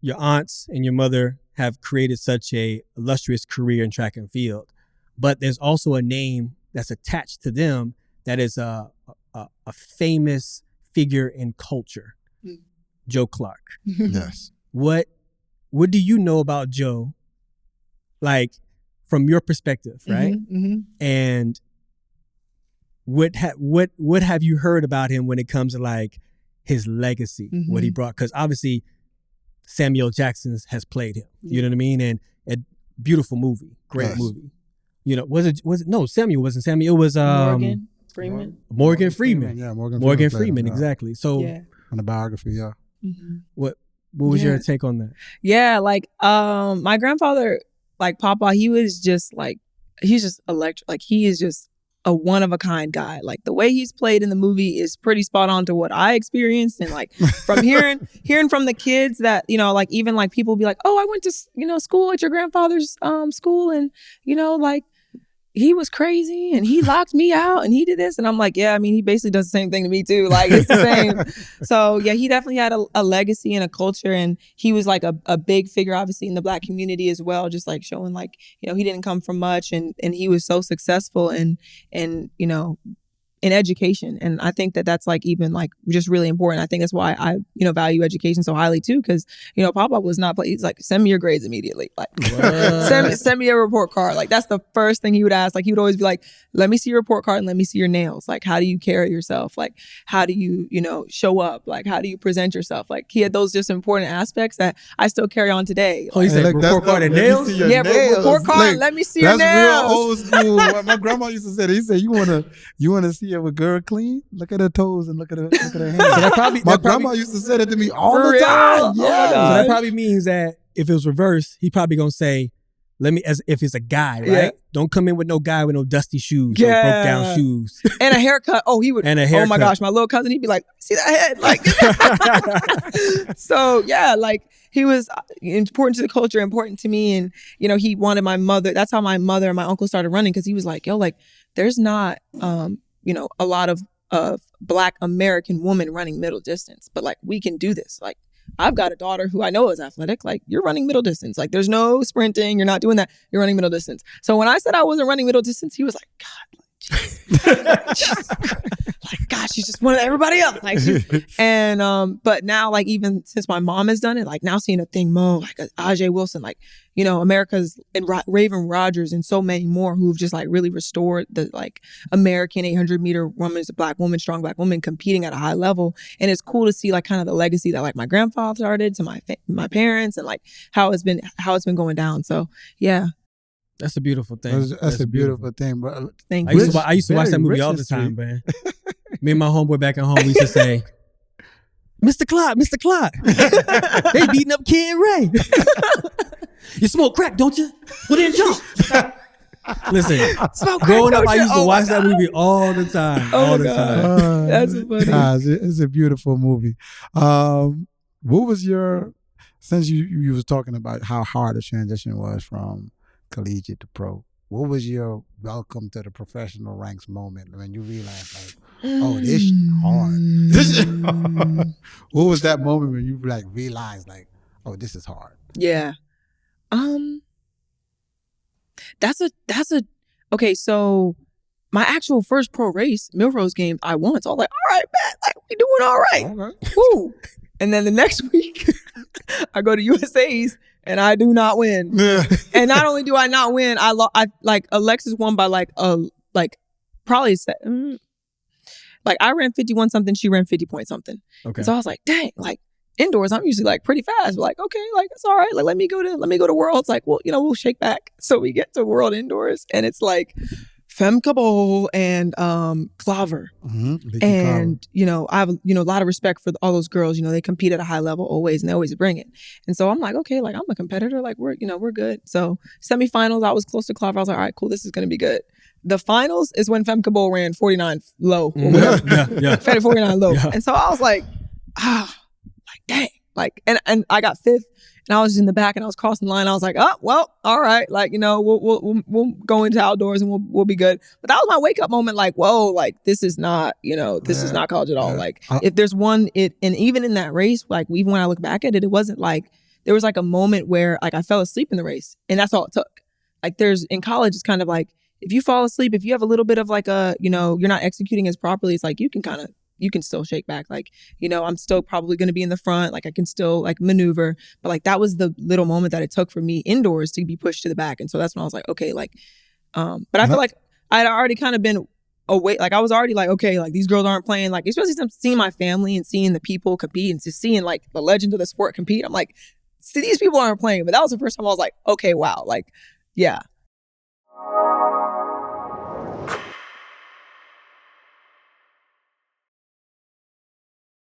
your aunts and your mother have created such a illustrious career in track and field, but there's also a name that's attached to them that is a famous figure in culture, Joe Clark. Yes. What do you know about Joe, like from your perspective, right? And what have you heard about him when it comes to like his legacy, what he brought? Because obviously Samuel Jackson has played him. You know what I mean? And a beautiful movie, great movie. You know, was it? No, Samuel wasn't Samuel. It was Morgan Freeman. Morgan Freeman. Yeah, Morgan Freeman. Exactly. So on the biography, yeah. What was your take on that? Yeah, like my grandfather, like Papa, he's just electric. Like he is just a one of a kind guy. Like the way he's played in the movie is pretty spot on to what I experienced. And like from hearing from the kids that, you know, like even like people be like, oh, I went to, you know, school at your grandfather's school. And, you know, like he was crazy and he locked me out and he did this. And I'm like, yeah, I mean, he basically does the same thing to me too. Like it's the same. So yeah, he definitely had a legacy and a culture, and he was like a big figure, obviously in the Black community as well. Just like showing like, you know, he didn't come from much, and he was so successful and you know, in education. And I think that that's like even like just really important. I think that's why I, you know, value education so highly too. Cause you know, Papa was not, he's like, send me your grades immediately. Like send me a report card. Like that's the first thing he would ask. Like he would always be like, let me see your report card and let me see your nails. Like, how do you carry yourself? Like, how do you, you know, show up? Like, how do you present yourself? Like he had those just important aspects that I still carry on today. Oh, he said like, report card and nails? Yeah, report card, like, let me see your nails. That's real old school. What my grandma used to say, he said, you wanna see if a girl clean? Look at her toes and look at her hands. So my grandma used to say that to me all the time. Yeah. So that probably means that if it was reversed, he probably gonna say, let me, as if it's a guy, right? Yeah. Don't come in with no guy with no dusty shoes or broke down shoes. And a haircut. Oh, he would. And a haircut. Oh my gosh, my little cousin, he'd be like, see that head? Like, so yeah, like he was important to the culture, important to me. And, you know, he wanted my mother. That's how my mother and my uncle started running. Cause he was like, yo, like there's not, you know, a lot of Black American women running middle distance, but like we can do this. Like I've got a daughter who I know is athletic. Like you're running middle distance. Like there's no sprinting. You're not doing that. You're running middle distance. So when I said I wasn't running middle distance, he was like, God, like gosh, she's just one of everybody else. Like, and but now like even since my mom has done it, like now seeing a thing Mo, like Ajay Wilson, like, you know, America's and Raven Rogers and so many more who've just like really restored the like American 800-meter woman as a Black woman, strong Black woman competing at a high level. And it's cool to see like kind of the legacy that like my grandfather started to my parents and like how it's been going down. So yeah. That's a beautiful thing. That's a beautiful thing. But thank you. I used to watch that movie all the time, man. Me and my homeboy back at home, we used to say, Mr. Clark, they beating up Kid Ray. You smoke crack, don't you? Well, then jump. Listen, growing up, I used to watch that movie all the time. All the time. That's funny. It's a beautiful movie. What was since you was talking about how hard the transition was from collegiate to pro, what was your welcome to the professional ranks moment when you realized like, oh, this is hard. This is hard. What was that moment when you like realized like, oh, this is hard? Yeah. That's a okay, so my actual first pro race, Milrose Games, I won. So I was like, all right, man, like we doing all right. Okay. Woo. And then the next week I go to USA's and I do not win. And not only do I not win, I like Alexis won by probably like I ran 51 something, she ran 50 point something. Okay. And so I was like, dang, like indoors I'm usually like pretty fast. But like, okay, like it's all right. Like let me go to Worlds. Like, well, you know, we'll shake back. So we get to World Indoors and it's like Femke Bol and Klaver. Mm-hmm. And, you know, I have, you know, a lot of respect for all those girls. You know, they compete at a high level always and they always bring it. And so I'm like, okay, like I'm a competitor. Like we're good. So semifinals, I was close to Klaver. I was like, all right, cool. This is going to be good. The finals is when Femke Bol ran 49 low. Or whatever. Yeah. 49 low. Yeah. And so I was like, like, dang. Like, and I got fifth. And I was in the back and I was crossing the line. I was like, oh, well, all right. Like, you know, we'll go into outdoors and we'll be good. But that was my wake up moment. Like, whoa, like this is not, you know, this is not college at all. Like if there's one, and even in that race, like even when I look back at it, it wasn't like there was like a moment where like I fell asleep in the race, and that's all it took. Like in college, it's kind of like, if you fall asleep, if you have a little bit of like you're not executing as properly, it's like you can still shake back. Like, I'm still probably going to be in the front. Like I can still like maneuver. But like that was the little moment that it took for me indoors to be pushed to the back. And so that's when I was like, okay, like, but I feel like I'd already kind of been away. Like I was already like, okay, like these girls aren't playing. Like especially seeing my family and seeing the people compete and just seeing like the legends of the sport compete. I'm like, see, these people aren't playing. But that was the first time I was like, okay, wow. Like, yeah.